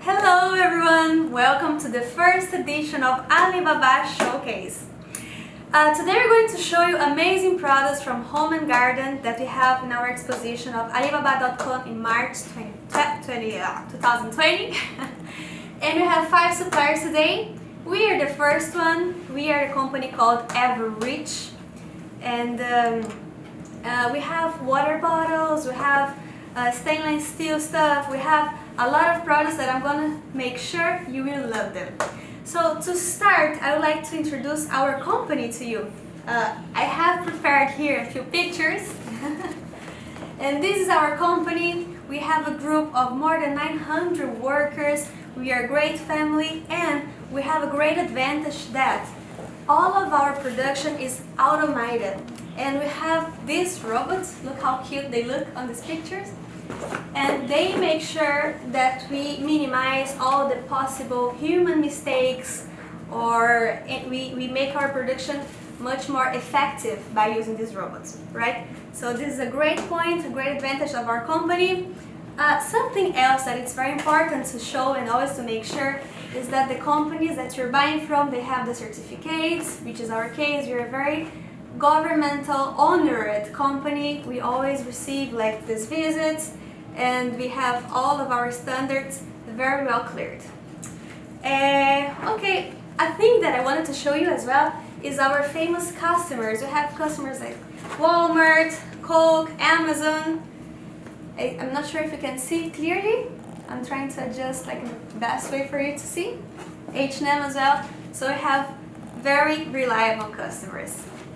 Hello everyone! Welcome to the first edition of Alibaba Showcase. Today we're going to show you amazing products from Home and Garden that we have in our exposition of Alibaba.com in March 2020. And we have 5 suppliers today. We are the first one. We are a company called Everich. And we have water bottles, we have stainless steel stuff, we have a lot of products that I'm gonna make sure you will love them. So to start, I would like to introduce our company to you. I have prepared here a few pictures. And this is our company. We have a group of more than 900 workers. We are a great family, and we have a great advantage that all of our production is automated. And we have these robots. Look how cute they look on these pictures. And they make sure that we minimize all the possible human mistakes, or we make our production much more effective by using these robots, right? So this is a great point, a great advantage of our company. Something else that it's very important to show and always to make sure is that the companies that you're buying from, they have the certificates, which is our case. We're a very governmental honored company. We always receive like these visits, and we have all of our standards very well cleared. Okay, a thing that I wanted to show you as well is our famous customers. We have customers like Walmart, Coke, Amazon. I'm not sure if you can see clearly. I'm trying to adjust like the best way for you to see. H&M as well. So we have very reliable customers.